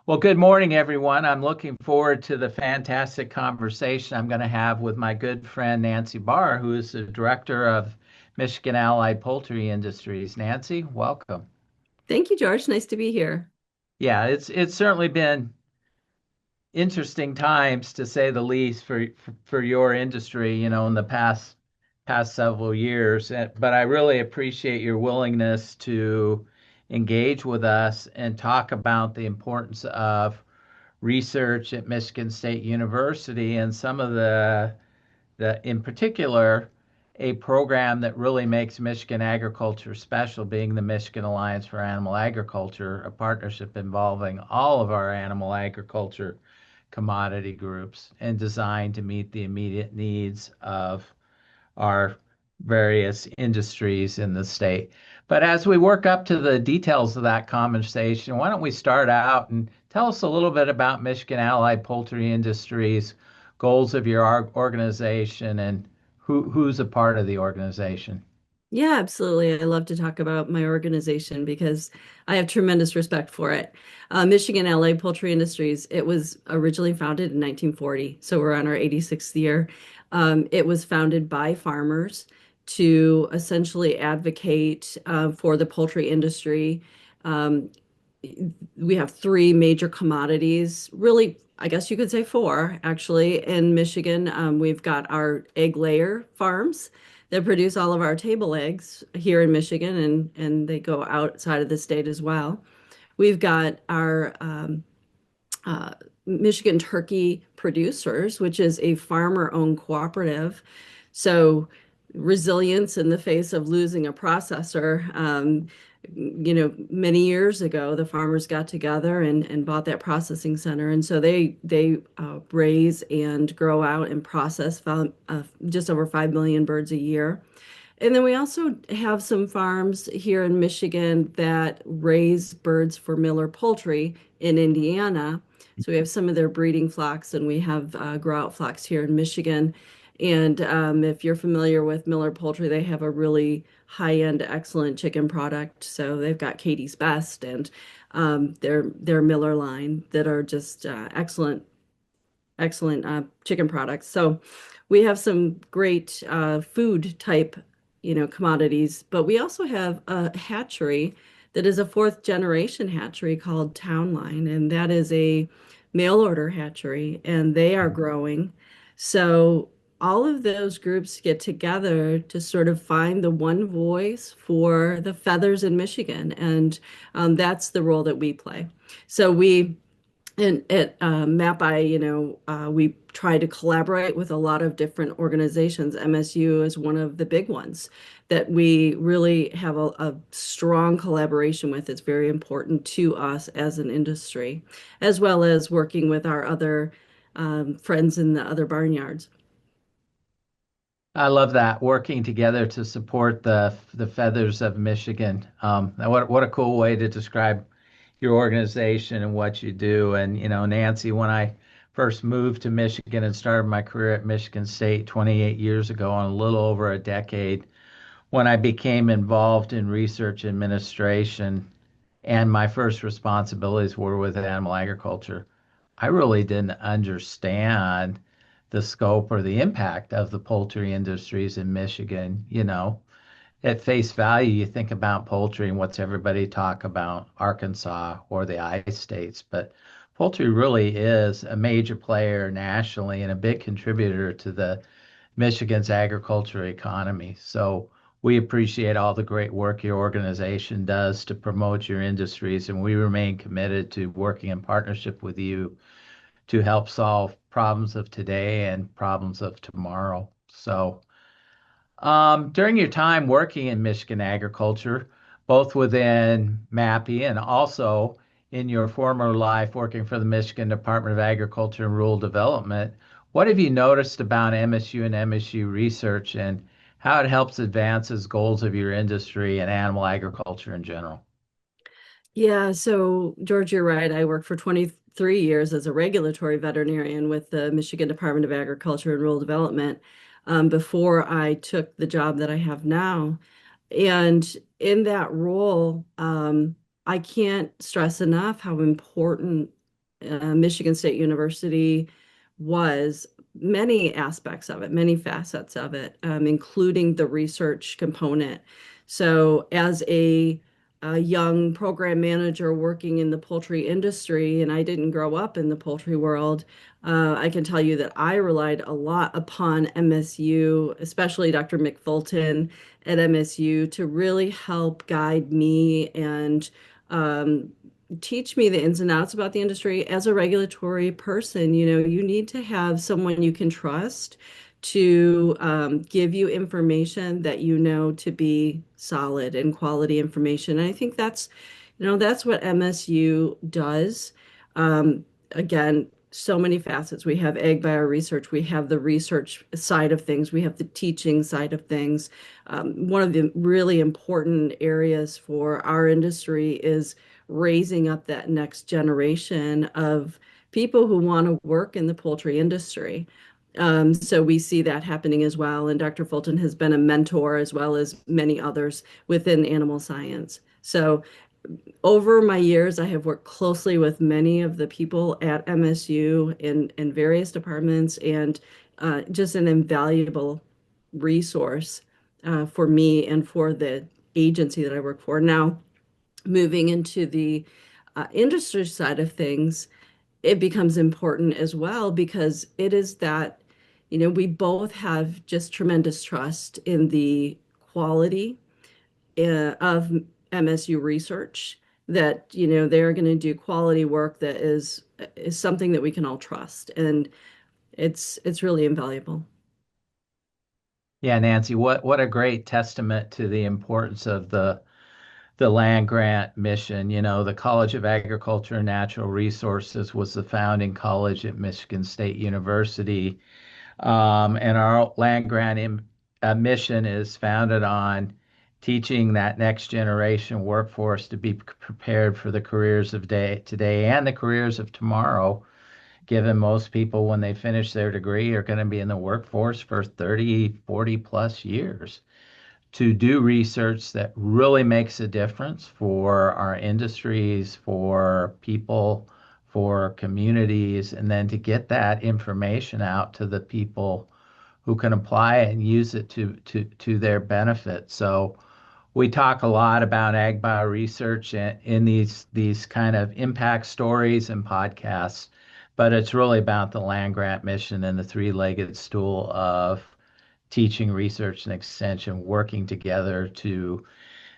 Well, good morning, everyone. I'm looking forward to the fantastic conversation I'm going to have with my good friend Nancy Barr, who is the director of Michigan Allied Poultry Industries. Nancy, welcome. Thank you, George. Nice to be here. Yeah, it's certainly been interesting times to say the least for your industry, in the past several years. But I really appreciate your willingness to engage with us and talk about the importance of research at Michigan State University and some of in particular, a program that really makes Michigan agriculture special, being the Michigan Alliance for Animal Agriculture, a partnership involving all of our animal agriculture commodity groups and designed to meet the immediate needs of our various industries in the state. But as we work up to the details of that conversation, why don't we start out and tell us a little bit about Michigan Allied Poultry Industries, goals of your organization, and who's a part of the organization? Yeah, absolutely. I love to talk about my organization because I have tremendous respect for it. Michigan Allied Poultry Industries, it was originally founded in 1940, so we're on our 86th year. It was founded by farmers to essentially advocate for the poultry industry. Um, we have three major commodities, really, I guess you could say four, actually, in Michigan. We've got our egg layer farms that produce all of our table eggs here in Michigan, and they go outside of the state as well. We've got our uh, Michigan Turkey Producers, which is a farmer-owned cooperative. So resilience in the face of losing a processor. Many years ago, the farmers got together and bought that processing center, and so they raise and grow out and process just over 5 million birds a year. And then we also have some farms here in Michigan that raise birds for Miller Poultry in Indiana. So we have some of their breeding flocks, and we have grow out flocks here in Michigan. And if you're familiar with Miller Poultry, they have a really high-end, excellent chicken product. So they've got Katie's Best and their Miller line that are just excellent chicken products. So we have some great food type, commodities, but we also have a hatchery that is a fourth generation hatchery called Town Line, and that is a mail order hatchery, and they are growing. So all of those groups get together to sort of find the one voice for the feathers in Michigan, and that's the role that we play. So we and at MAPI, we try to collaborate with a lot of different organizations. MSU is one of the big ones that we really have a strong collaboration with. It's very important to us as an industry, as well as working with our other friends in the other barnyards. I love that working together to support the feathers of Michigan. What a cool way to describe your organization and what you do. And Nancy, when I first moved to Michigan and started my career at Michigan State 28 years ago, on a little over a decade, when I became involved in research administration and my first responsibilities were with animal agriculture, I really didn't understand the scope or the impact of the poultry industries in Michigan. At face value, you think about poultry and what's everybody talk about, Arkansas or the I states, but poultry really is a major player nationally and a big contributor to the Michigan's agriculture economy. So we appreciate all the great work your organization does to promote your industries, and we remain committed to working in partnership with you to help solve problems of today and problems of tomorrow. So, during your time working in Michigan agriculture, both within MAPI and also in your former life working for the Michigan Department of Agriculture and Rural Development, what have you noticed about MSU and MSU research and how it helps advances goals of your industry and animal agriculture in general? Yeah, so George, you're right. I worked for 23 years as a regulatory veterinarian with the Michigan Department of Agriculture and Rural Development before I took the job that I have now. And in that role, I can't stress enough how important Michigan State University was many aspects of it, many facets of it, including the research component. So, as a young program manager working in the poultry industry, and I didn't grow up in the poultry world, I can tell you that I relied a lot upon MSU, especially Dr. McFulton at MSU, to really help guide me and um, teach me the ins and outs about the industry. As a regulatory person, you need to have someone you can trust to give you information that you know to be solid and quality information. And I think that's what MSU does. Again, so many facets. We have AgBioResearch, we have the research side of things, we have the teaching side of things. One of the really important areas for our industry is raising up that next generation of people who want to work in the poultry industry. So we see that happening as well. And Dr. Fulton has been a mentor as well as many others within animal science. So over my years, I have worked closely with many of the people at MSU in various departments and just an invaluable resource for me and for the agency that I work for. Now, moving into the industry side of things, it becomes important as well because it is that, we both have just tremendous trust in the quality of MSU research that, they're going to do quality work that is something that we can all trust. And it's really invaluable. Yeah, Nancy, what a great testament to the importance of the land grant mission. You know, the College of Agriculture and Natural Resources was the founding college at Michigan State University. And our land grant mission is founded on teaching that next generation workforce to be prepared for the careers of today and the careers of tomorrow, given most people, when they finish their degree, are going to be in the workforce for 30, 40 plus years to do research that really makes a difference for our industries, for people, for communities, and then to get that information out to the people who can apply it and use it to their benefit. So we talk a lot about ag bio research in these kind of impact stories and podcasts, but it's really about the land grant mission and the three-legged stool of teaching, research, and extension working together to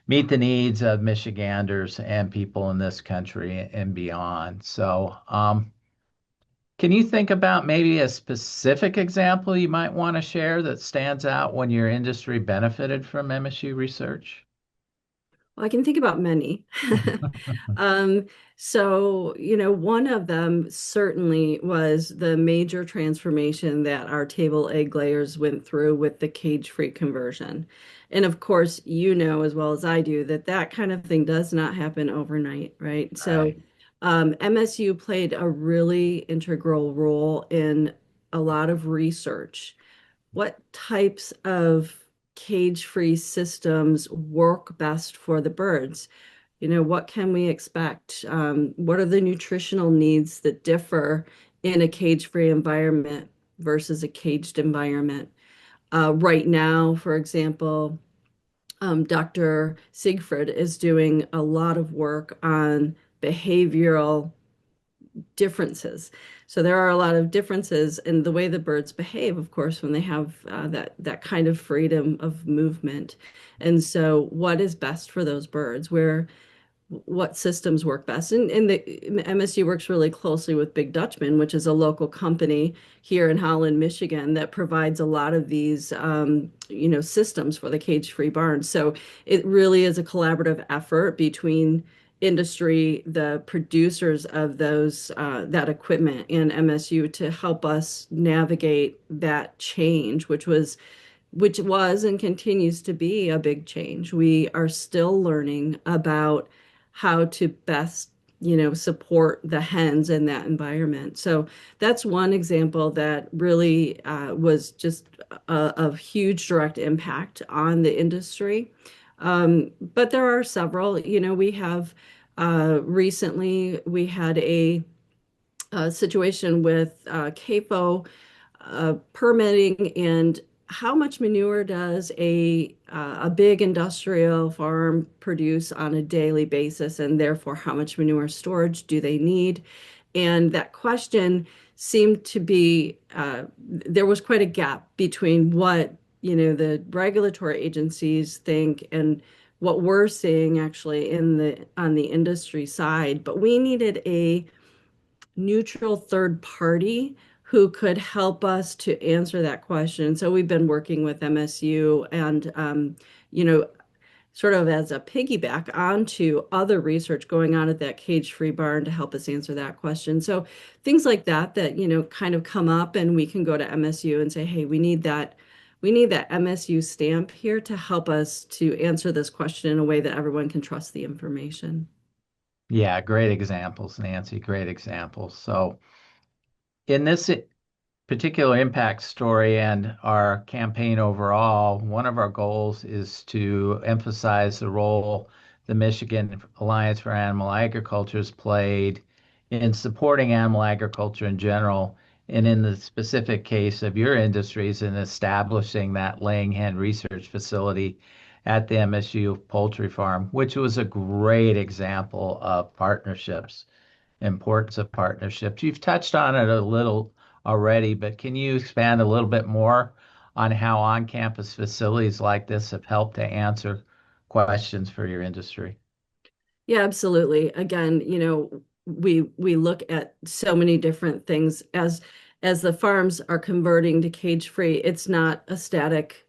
meet the needs of Michiganders and people in this country and beyond. So, can you think about maybe a specific example you might want to share that stands out when your industry benefited from MSU research? Well, I can think about many. Um, so, one of them certainly was the major transformation that our table egg layers went through with the cage-free conversion. And of course, you know as well as I do that that kind of thing does not happen overnight, right? So, Right. MSU played a really integral role in a lot of research. What types of cage-free systems work best for the birds? What can we expect? What are the nutritional needs that differ in a cage-free environment versus a caged environment? Right now, for example, Dr. Siegfried is doing a lot of work on behavioral differences. So there are a lot of differences in the way the birds behave, of course, when they have that kind of freedom of movement. And so, what is best for those birds? What systems work best? And the MSU works really closely with Big Dutchman, which is a local company here in Holland, Michigan, that provides a lot of these, systems for the cage-free barns. So it really is a collaborative effort between industry, the producers of that equipment, and MSU to help us navigate that change, which was and continues to be a big change. We are still learning about how to best, support the hens in that environment. So that's one example that really was just a huge direct impact on the industry. But there are several, we have recently we had situation with CAFO permitting and how much manure does a big industrial farm produce on a daily basis, and therefore how much manure storage do they need? And that question seemed to be there was quite a gap between what the regulatory agencies think and what we're seeing actually in the on the industry side. But we needed a neutral third party who could help us to answer that question. So we've been working with MSU and, you know, sort of as a piggyback onto other research going on at that cage-free barn to help us answer that question. So things like that kind of come up and we can go to MSU and say, hey, we need that MSU stamp here to help us to answer this question in a way that everyone can trust the information. Yeah, great examples, Nancy. Great examples. So, in this particular impact story and our campaign overall, one of our goals is to emphasize the role the Michigan Alliance for Animal Agriculture has played in supporting animal agriculture in general, and in the specific case of your industries, in establishing that laying hen research facility at the MSU poultry farm, which was a great example of partnerships, importance of partnerships. You've touched on it a little already, but can you expand a little bit more on how on-campus facilities like this have helped to answer questions for your industry? Yeah, absolutely. Again, we look at so many different things as the farms are converting to cage free. It's not a static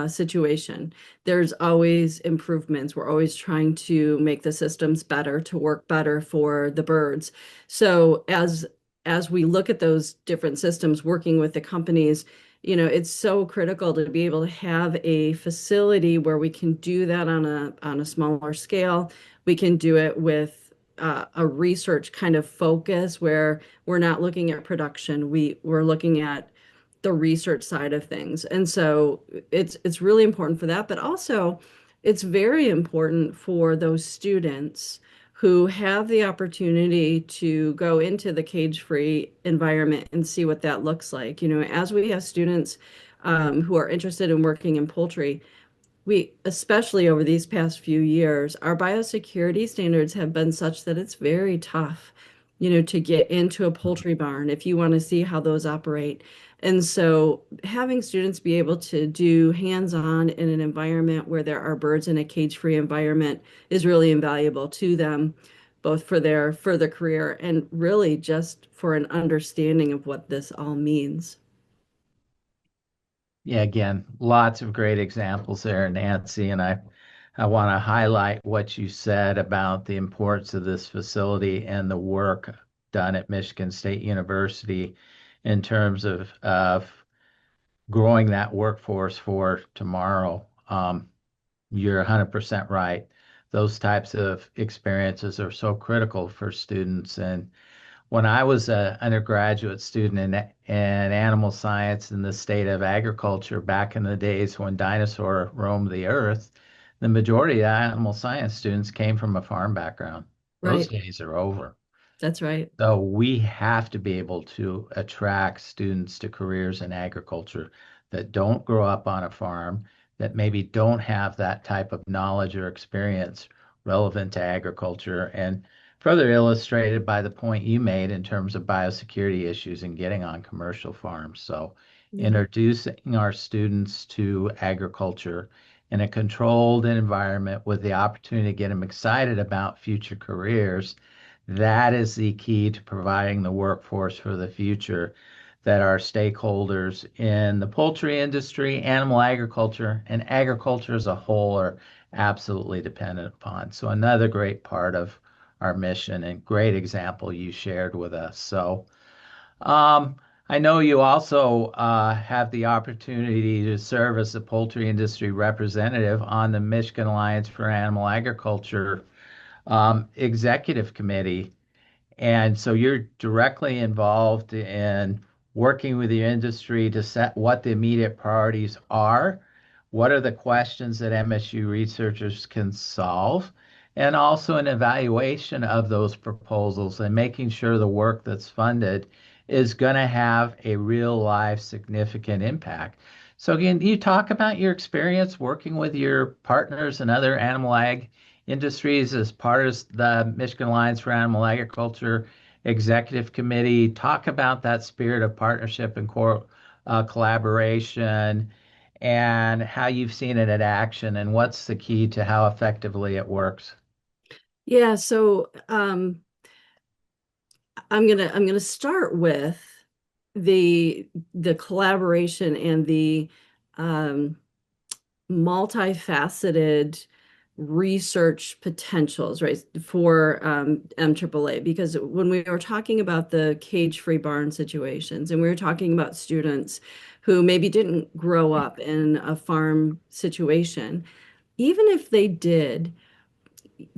situation. There's always improvements. We're always trying to make the systems better to work better for the birds. So as we look at those different systems working with the companies, it's so critical to be able to have a facility where we can do that on a smaller scale. We can do it with a research kind of focus where we're not looking at production. We're looking at the research side of things. And so it's really important for that, but also it's very important for those students who have the opportunity to go into the cage-free environment and see what that looks like. As we have students who are interested in working in poultry, we, especially over these past few years, our biosecurity standards have been such that it's very tough, to get into a poultry barn if you want to see how those operate. And so having students be able to do hands-on in an environment where there are birds in a cage-free environment is really invaluable to them, both for their further career and really just for an understanding of what this all means. Yeah, again, lots of great examples there, Nancy, and I want to highlight what you said about the importance of this facility and the work done at Michigan State University in terms of growing that workforce for tomorrow. You're 100% right. Those types of experiences are so critical for students. And when I was an undergraduate student in animal science in the state of agriculture back in the days when dinosaur roamed the earth, the majority of animal science students came from a farm background. Those Right. days are over. That's right. So we have to be able to attract students to careers in agriculture that don't grow up on a farm, that maybe don't have that type of knowledge or experience relevant to agriculture, and further illustrated by the point you made in terms of biosecurity issues and getting on commercial farms. So Yeah. introducing our students to agriculture in a controlled environment with the opportunity to get them excited about future careers, that is the key to providing the workforce for the future that our stakeholders in the poultry industry, animal agriculture, and agriculture as a whole are absolutely dependent upon. So, another great part of our mission and great example you shared with us. So, um, I know you also have the opportunity to serve as the poultry industry representative on the Michigan Alliance for Animal Agriculture executive committee. And so you're directly involved in working with the industry to set what the immediate priorities are. What are the questions that MSU researchers can solve? and also an evaluation of those proposals and making sure the work that's funded is going to have a real life significant impact. So again, you talk about your experience working with your partners and other animal ag industries as part of the Michigan Alliance for Animal Agriculture Executive Committee. Talk about that spirit of partnership and collaboration and how you've seen it in action and what's the key to how effectively it works. Yeah, so I'm gonna start with the the collaboration and the um, multifaceted research potentials, right, for MAAA. Because when we were talking about the cage-free barn situations, and we were talking about students who maybe didn't grow up in a farm situation, even if they did,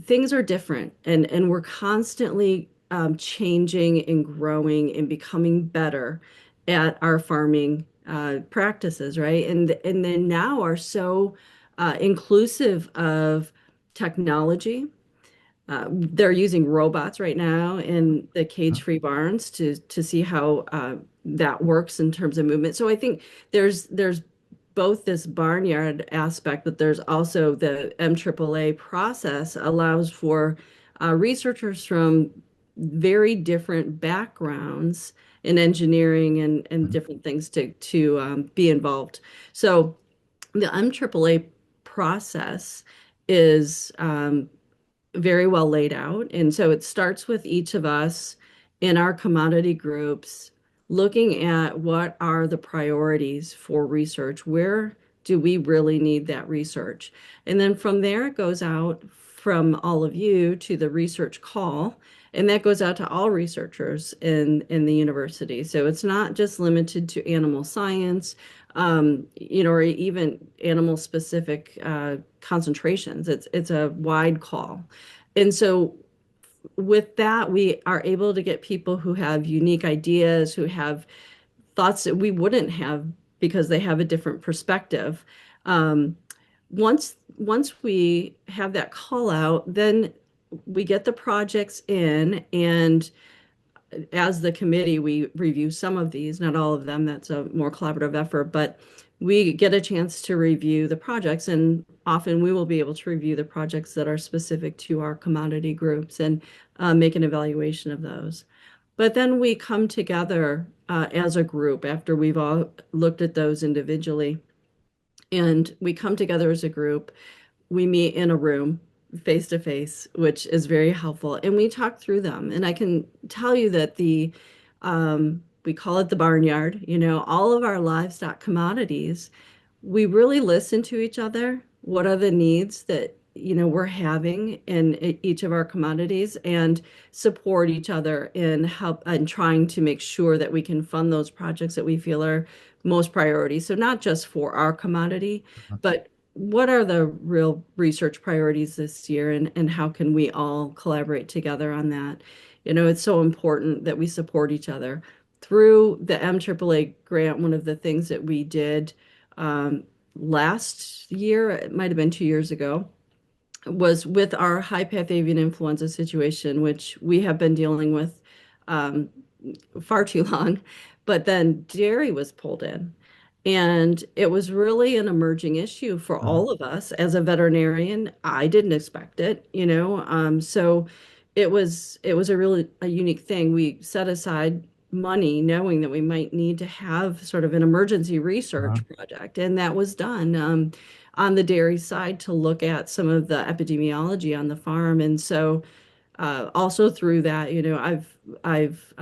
things are different, and we're constantly changing and growing and becoming better at our farming practices, right? And then now are so inclusive of technology. They're using robots right now in the cage-free barns to see how that works in terms of movement. So I think there's both this barnyard aspect, but there's also the MAAA process allows for researchers from very different backgrounds in engineering and different things to be involved. So the MAAA process is very well laid out. And so it starts with each of us in our commodity groups looking at what are the priorities for research. Where do we really need that research? And then from there, it goes out from all of you to the research call. And that goes out to all researchers in the university. So it's not just limited to animal science, or even animal specific concentrations. It's a wide call. And so with that, we are able to get people who have unique ideas, who have thoughts that we wouldn't have because they have a different perspective. Um, once we have that call out, then we get the projects in, and as the committee, we review some of these, not all of them. That's a more collaborative effort, but we get a chance to review the projects, and often we will be able to review the projects that are specific to our commodity groups and make an evaluation of those. But then we come together as a group after we've all looked at those individually, and we come together as a group. We meet in a room face to face, which is very helpful. And we talk through them. And I can tell you that we call it the barnyard, all of our livestock commodities, we really listen to each other. What are the needs that, we're having in each of our commodities, and support each other in help and trying to make sure that we can fund those projects that we feel are most priority. So not just for our commodity, but what are the real research priorities this year, and how can we all collaborate together on that? It's so important that we support each other. Through the MAAA grant, one of the things that we did last year, it might have been 2 years ago, was with our high path avian influenza situation, which we have been dealing with um, far too long. But then dairy was pulled in. And it was really an emerging issue for Uh-huh. all of us. As a veterinarian, I didn't expect it. So it was a unique thing. We set aside money knowing that we might need to have sort of an emergency research Uh-huh. project, and that was done on the dairy side to look at some of the epidemiology on the farm. And so also through that, I've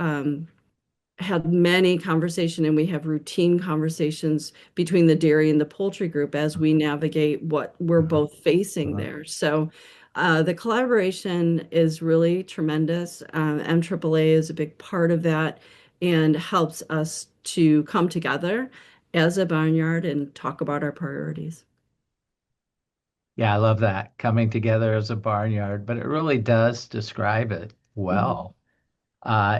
had many conversation, and we have routine conversations between the dairy and the poultry group as we navigate what we're Uh-huh. both facing Uh-huh. there. So the collaboration is really tremendous. MAAA is a big part of that and helps us to come together as a barnyard and talk about our priorities. Yeah, I love that coming together as a barnyard, but it really does describe it Mhm. well.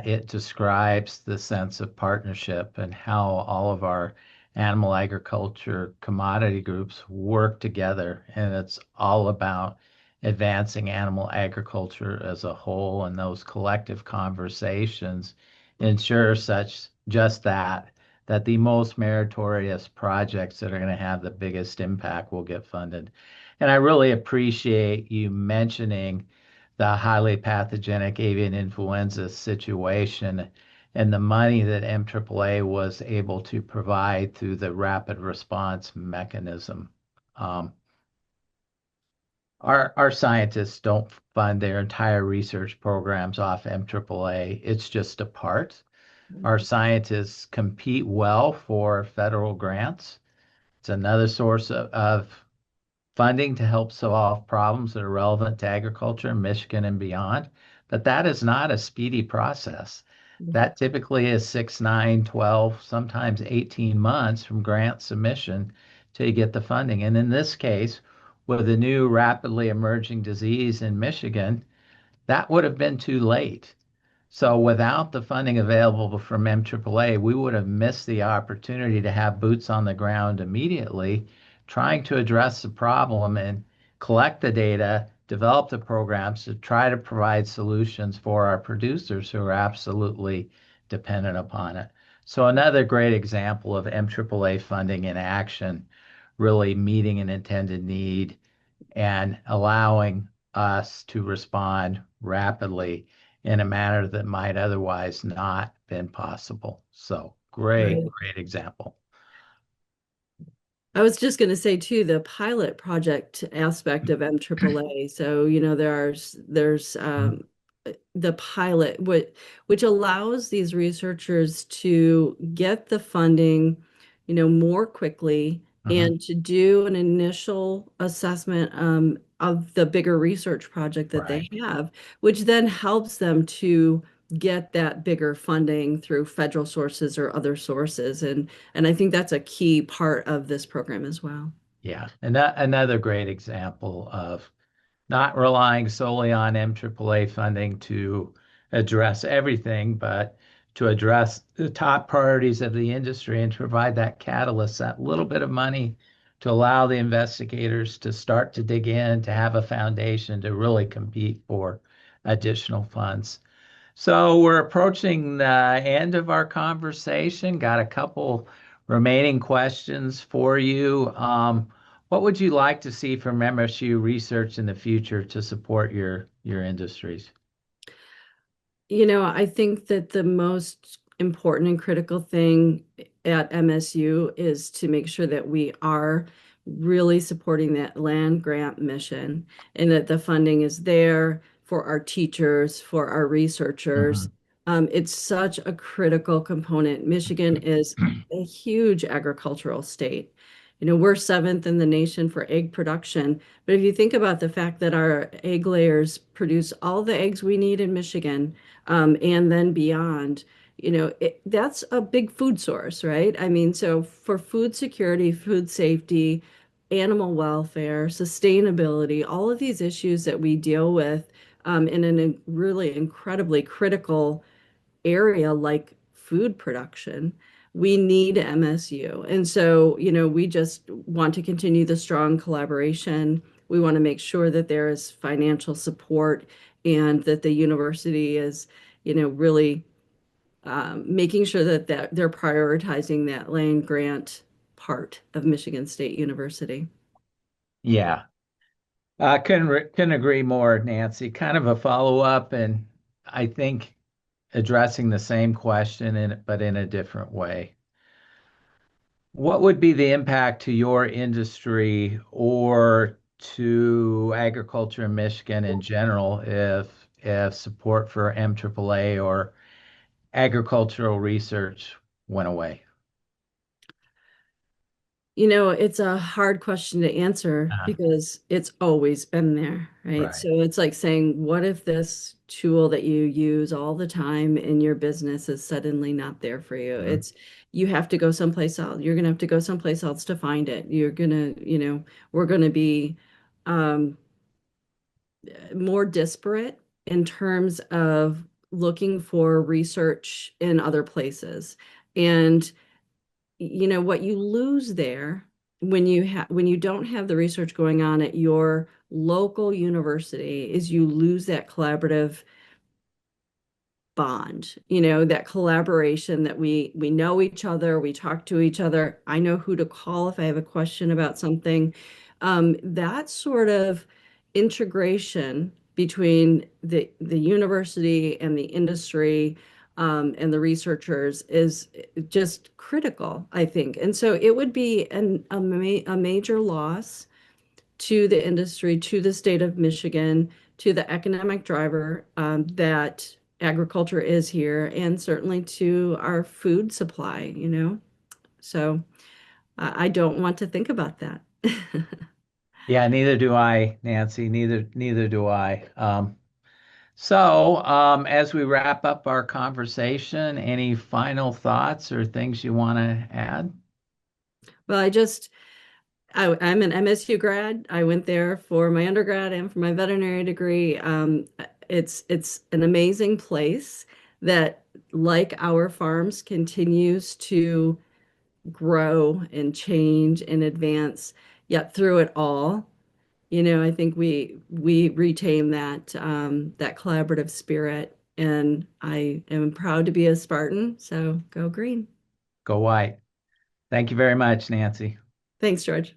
It describes the sense of partnership and how all of our animal agriculture commodity groups work together. And it's all about advancing animal agriculture as a whole, and those collective conversations ensure such just that the most meritorious projects that are going to have the biggest impact will get funded. And I really appreciate you mentioning the highly pathogenic avian influenza situation and the money that MAAA was able to provide through the rapid response mechanism. Um, our scientists don't fund their entire research programs off MAAA. It's just a part. Our scientists compete well for federal grants. It's another source of funding to help solve problems that are relevant to agriculture in Michigan and beyond. But that is not a speedy process. That typically is 6, 9, 12, sometimes 18 months from grant submission till you get the funding. And in this case, with a new rapidly emerging disease in Michigan, that would have been too late. So without the funding available from MAAA, we would have missed the opportunity to have boots on the ground immediately, trying to address the problem and collect the data, develop the programs to try to provide solutions for our producers who are absolutely dependent upon it. So another great example of MAAA funding in action, really meeting an intended need and allowing us to respond rapidly in a manner that might otherwise not been possible. So great, Right. great example. I was just going to say too, the pilot project aspect of MAAA. So, there's the pilot, which allows these researchers to get the funding, more quickly Mhm. and to do an initial assessment of the bigger research project that they Right. have, which then helps them to get that bigger funding through federal sources or other sources. And I think that's a key part of this program as well. Yeah. And that, another great example of not relying solely on MAAA funding to address everything, but to address the top priorities of the industry and to provide that catalyst, that little bit of money to allow the investigators to start to dig in, to have a foundation to really compete for additional funds. So we're approaching the end of our conversation. Got a couple remaining questions for you. What would you like to see from MSU research in the future to support your industries? I think that the most important and critical thing at MSU is to make sure that we are really supporting that land grant mission and that the funding is there for our teachers, for our researchers. Mhm. It's such a critical component. Michigan is a huge agricultural state. We're seventh in the nation for egg production. But if you think about the fact that our egg layers produce all the eggs we need in Michigan, and then beyond, that's a big food source, right? I mean, so for food security, food safety, animal welfare, sustainability, all of these issues that we deal with in a really incredibly critical area like food production, we need MSU. And so, we just want to continue the strong collaboration. We want to make sure that there is financial support and that the university is, really making sure that they're prioritizing that land grant part of Michigan State University. Yeah, couldn't agree more, Nancy. Kind of a follow up, and I think addressing the same question but in a different way. What would be the impact to your industry or to agriculture in Michigan in general if support for MAAA or agricultural research went away? It's a hard question to answer Uh, because it's always been there, right? right. So it's like saying, what if this tool that you use all the time in your business is suddenly not there for you? Mhm. You have to go someplace else. You're gonna have to go someplace else to find it. We're gonna be um, more disparate in terms of looking for research in other places. And what you lose there when you don't have the research going on at your local university is you lose that collaborative bond, that collaboration that we know each other, we talk to each other. I know who to call if I have a question about something. That sort of integration between the university and the industry and the researchers is just critical, I think. And so it would be a major loss to the industry, to the state of Michigan, to the economic driver that agriculture is here, and certainly to our food supply. So I don't want to think about that. Yeah, neither do I, Nancy. Neither do I. So, as we wrap up our conversation, any final thoughts or things you want to add? Well, I'm an MSU grad. I went there for my undergrad and for my veterinary degree. It's an amazing place that, like our farms, continues to grow and change and advance. Yet through it all, I think we retain that collaborative spirit, and I am proud to be a Spartan. So go green. Go white. Thank you very much, Nancy. Thanks, George.